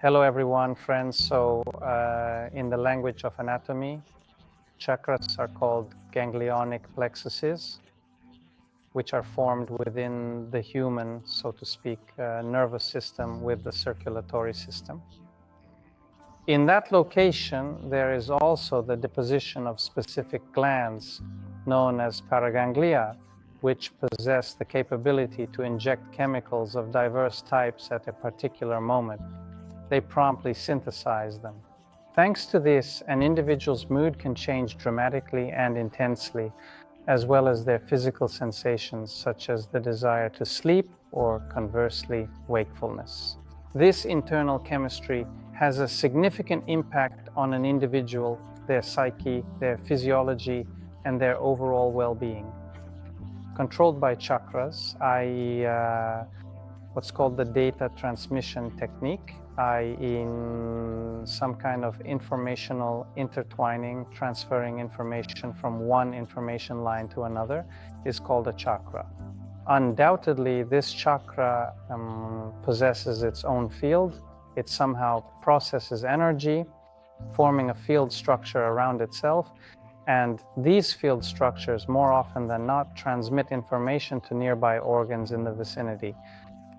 Hello everyone, friends. So in the language of anatomy, chakras are called ganglionic plexuses, which are formed within the human, so to speak, nervous system with the circulatory system. In that location, there is also the deposition of specific glands known as paraganglia, which possess the capability to inject chemicals of diverse types at a particular moment. They promptly synthesize them. Thanks to this, an individual's mood can change dramatically and intensely, as well as their physical sensations, such as the desire to sleep or, conversely, wakefulness. This internal chemistry has a significant impact on an individual, their psyche, their physiology, and their overall well-being. Controlled by chakras, i.e. what's called the data transmission technique, i.e. in some kind of informational intertwining, transferring information from one information line to another, is called a chakra. Undoubtedly, this chakra possesses its own field. It somehow processes energy, forming a field structure around itself. And these field structures, more often than not, transmit information to nearby organs in the vicinity.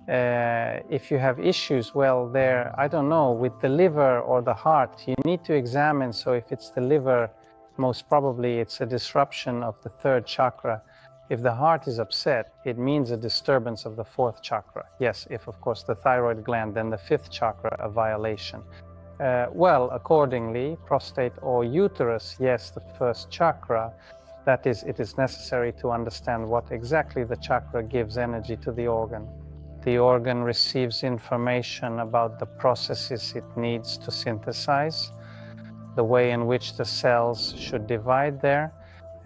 If you have issues, well, I don't know, with the liver or the heart, you need to examine. So if it's the liver, most probably it's a disruption of the third chakra. If the heart is upset, it means a disturbance of the fourth chakra. Yes, if of course the thyroid gland, then the fifth chakra, a violation. Well, accordingly, prostate or uterus, yes, the first chakra, that is, it is necessary to understand what exactly the chakra gives energy to the organ. The organ receives information about the processes it needs to synthesize, the way in which the cells should divide there,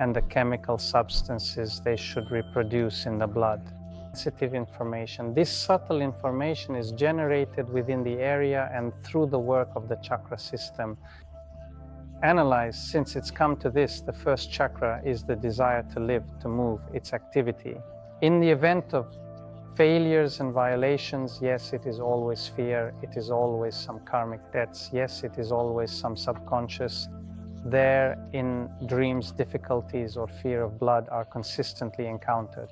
and the chemical substances they should reproduce in the blood. Sensitive information. This subtle information is generated within the area and through the work of the chakra system. Analyzed, since it's come to this, the first chakra is the desire to live, to move, its activity. In the event of failures and violations, yes, it is always fear, it is always some karmic debts, yes, it is always some subconscious. There, in dreams, difficulties or fear of blood are consistently encountered.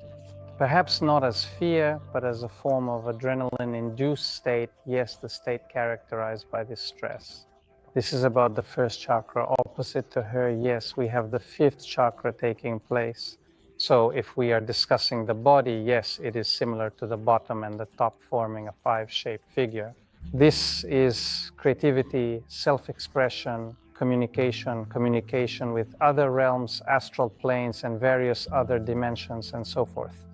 Perhaps not as fear, but as a form of adrenaline-induced state, yes, the state characterized by this stress. This is about the first chakra. Opposite to her, yes, we have the fifth chakra taking place. So if we are discussing the body, yes, it is similar to the bottom and the top, forming a five-shaped figure. This is creativity, self-expression, communication with other realms, astral planes, and various other dimensions, and so forth.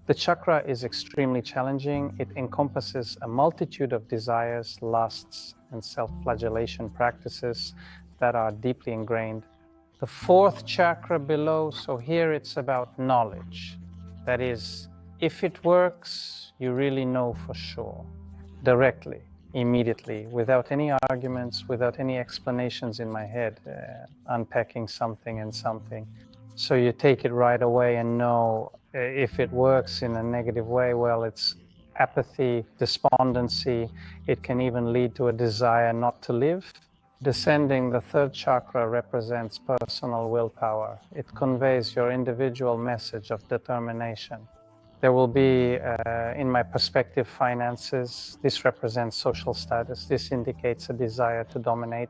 The chakra is extremely challenging. It encompasses a multitude of desires, lusts, and self-flagellation practices that are deeply ingrained. The fourth chakra below, so here it's about knowledge. That is, if it works, you really know for sure, directly, immediately, without any arguments, without any explanations in my head, unpacking something and something. So you take it right away and know. If it works in a negative way, well, it's apathy, despondency. It can even lead to a desire not to live. Descending, the third chakra represents personal willpower. It conveys your individual message of determination. There will be, in my perspective, finances. This represents social status. This indicates a desire to dominate.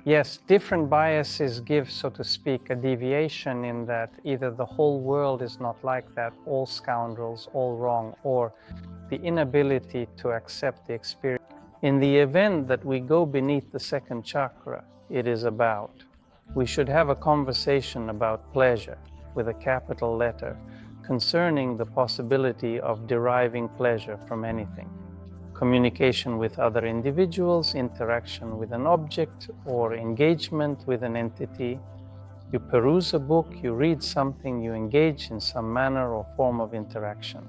Yes, different biases give, so to speak, a deviation in that either the whole world is not like that, all scoundrels, all wrong, or the inability to accept the experience. In the event that we go beneath the second chakra, it is about, we should have a conversation about pleasure with a capital letter concerning the possibility of deriving pleasure from anything. Communication with other individuals, interaction with an object, or engagement with an entity. You peruse a book, you read something, you engage in some manner or form of interaction.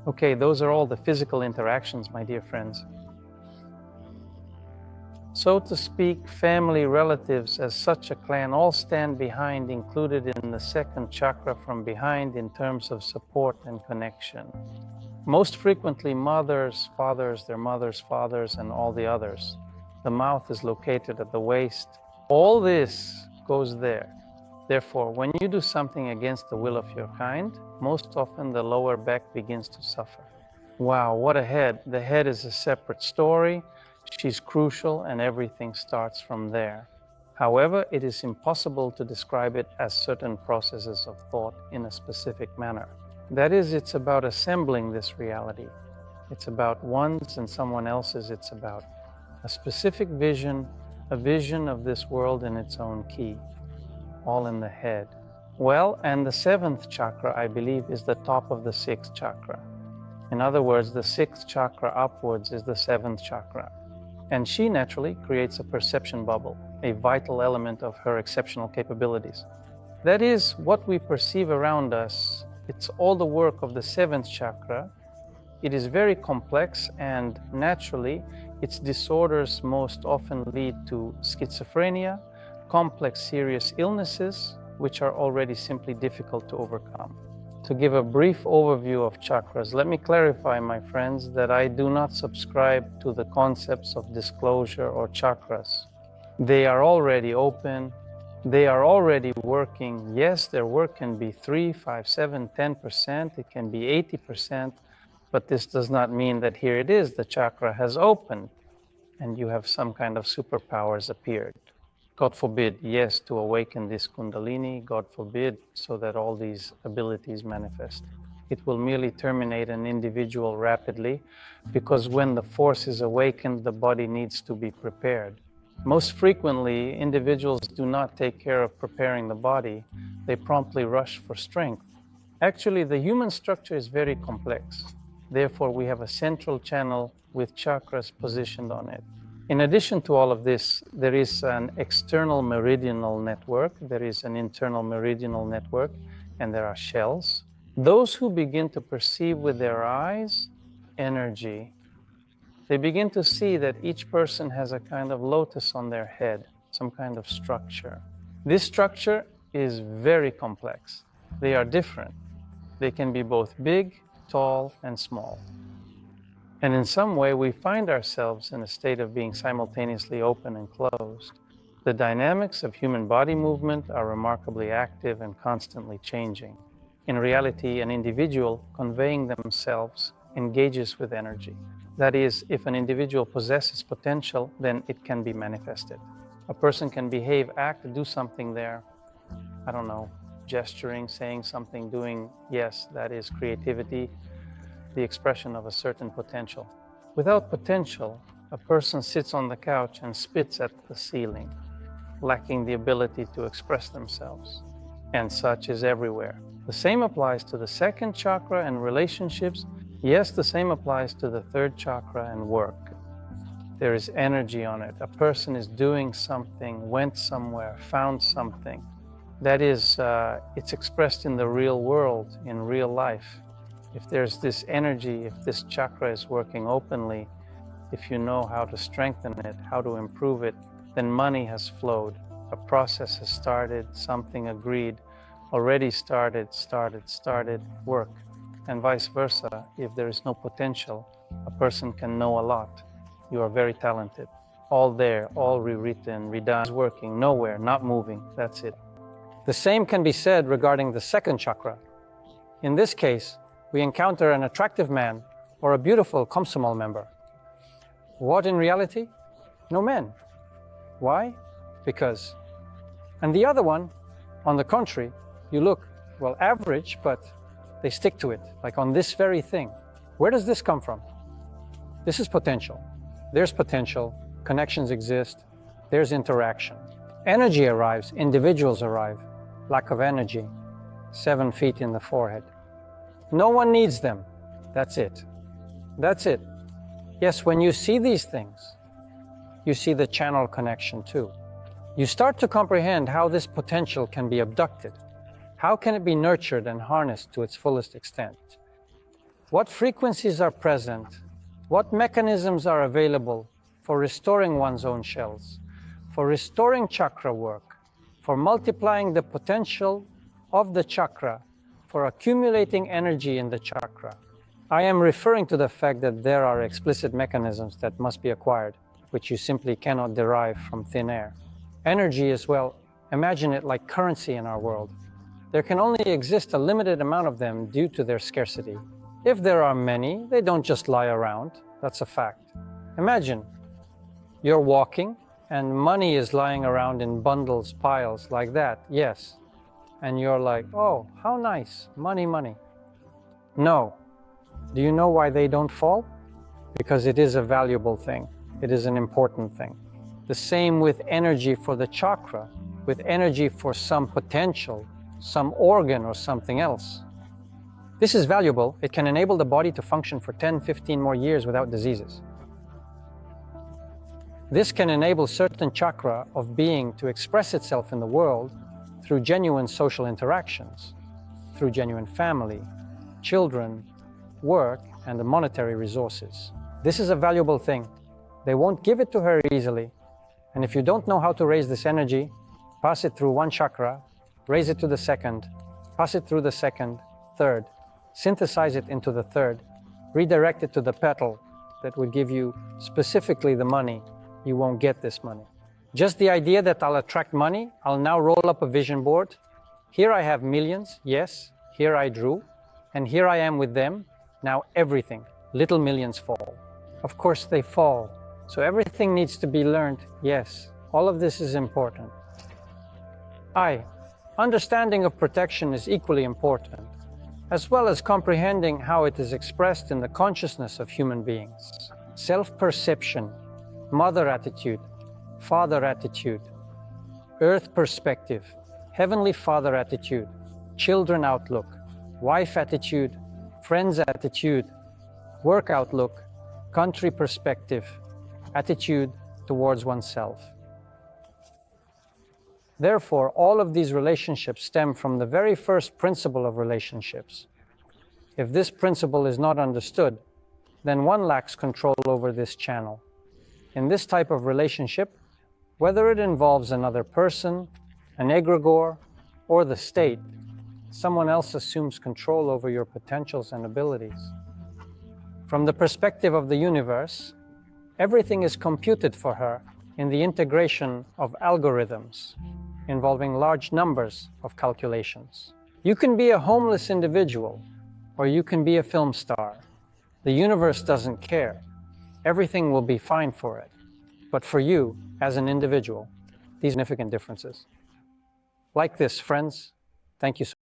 Okay, those are all the physical interactions, my dear friends. So to speak, family, relatives as such a clan all stand behind, included in the second chakra from behind in terms of support and connection. Most frequently mothers, fathers, their mothers, fathers, and all the others. The mouth is located at the waist. All this goes there. Therefore, when you do something against the will of your kind, most often the lower back begins to suffer. Wow, what a head. The head is a separate story. She's crucial and everything starts from there. However, it is impossible to describe it as certain processes of thought in a specific manner. That is, it's about assembling this reality. It's about one's and someone else's. It's about a specific vision, a vision of this world in its own key, all in the head. Well, and the seventh chakra, I believe, is the top of the sixth chakra. In other words, the sixth chakra upwards is the seventh chakra. And she naturally creates a perception bubble, a vital element of her exceptional capabilities. That is, what we perceive around us, it's all the work of the seventh chakra. It is very complex, and naturally, its disorders most often lead to schizophrenia, complex serious illnesses, which are already simply difficult to overcome. To give a brief overview of chakras, let me clarify, my friends, that I do not subscribe to the concepts of disclosure or chakras. They are already open. They are already working. Yes, their work can be 3, 5, 7, 10%. It can be 80%. But this does not mean that here it is, the chakra has opened and you have some kind of superpowers appeared. God forbid, yes, to awaken this Kundalini, God forbid, so that all these abilities manifest. It will merely terminate an individual rapidly, because when the force is awakened, the body needs to be prepared. Most frequently, individuals do not take care of preparing the body. They promptly rush for strength. Actually, the human structure is very complex. Therefore, we have a central channel with chakras positioned on it. In addition to all of this, there is an external meridional network, there is an internal meridional network, and there are shells. Those who begin to perceive with their eyes energy, they begin to see that each person has a kind of lotus on their head, some kind of structure. This structure is very complex. They are different. They can be both big, tall, and small. And in some way, we find ourselves in a state of being simultaneously open and closed. The dynamics of human body movement are remarkably active and constantly changing. In reality, an individual conveying themselves engages with energy. That is, if an individual possesses potential, then it can be manifested. A person can behave, act, do something there, I don't know, gesturing, saying something, doing, yes, that is creativity, the expression of a certain potential. Without potential, a person sits on the couch and spits at the ceiling, lacking the ability to express themselves. And such is everywhere. The same applies to the second chakra and relationships. Yes, the same applies to the third chakra and work. There is energy on it. A person is doing something, went somewhere, found something. That is, it's expressed in the real world, in real life. If there's this energy, if this chakra is working openly, if you know how to strengthen it, how to improve it, then money has flowed. A process has started, something agreed, already started, work. And vice versa, if there is no potential, a person can know a lot. You are very talented. All there, all rewritten, redone, is working, nowhere, not moving, that's it. The same can be said regarding the second chakra. In this case, we encounter an attractive man or a beautiful Komsomol member. What in reality? No men. Why? Because. And the other one, on the contrary, you look, well, average, but they stick to it, like on this very thing. Where does this come from? This is potential. There's potential, connections exist, there's interaction. Energy arrives, individuals arrive. Lack of energy, 7 feet in the forehead. No one needs them. That's it. That's it. Yes, when you see these things, you see the channel connection too. You start to comprehend how this potential can be abducted. How can it be nurtured and harnessed to its fullest extent? What frequencies are present? What mechanisms are available for restoring one's own shells, for restoring chakra work, for multiplying the potential of the chakra, for accumulating energy in the chakra? I am referring to the fact that there are explicit mechanisms that must be acquired. which you simply cannot derive from thin air. Energy as well, imagine it like currency in our world. There can only exist a limited amount of them due to their scarcity. If there are many, they don't just lie around. That's a fact. Imagine you're walking and money is lying around in bundles, piles like that, yes. And you're like, oh, how nice, money, money. No. Do you know why they don't fall? Because it is a valuable thing. It is an important thing. The same with energy for the chakra, with energy for some potential, some organ or something else. This is valuable. It can enable the body to function for 10, 15 more years without diseases. This can enable certain chakra of being to express itself in the world through genuine social interactions, through genuine family, children, work, and the monetary resources. This is a valuable thing. They won't give it to her easily. And if you don't know how to raise this energy, pass it through one chakra, raise it to the second, pass it through the second, third, synthesize it into the third, redirect it to the petal that would give you specifically the money. You won't get this money. Just the idea that I'll attract money, I'll now roll up a vision board. Here I have millions, yes, here I drew, and here I am with them. Now everything, little millions fall. Of course they fall. So everything needs to be learned, yes. All of this is important. Understanding of protection is equally important, as well as comprehending how it is expressed in the consciousness of human beings. Self-perception, mother attitude, father attitude, earth perspective, heavenly father attitude, children outlook, wife attitude, friends attitude, work outlook, country perspective, attitude towards oneself. Therefore, all of these relationships stem from the very first principle of relationships. If this principle is not understood, then one lacks control over this channel. In this type of relationship, whether it involves another person, an egregore, or the state, someone else assumes control over your potentials and abilities. From the perspective of the universe, everything is computed for her in the integration of algorithms involving large numbers of calculations. You can be a homeless individual, or you can be a film star. The universe doesn't care. Everything will be fine for it. But for you, as an individual, these significant differences. Like this, friends, thank you so much.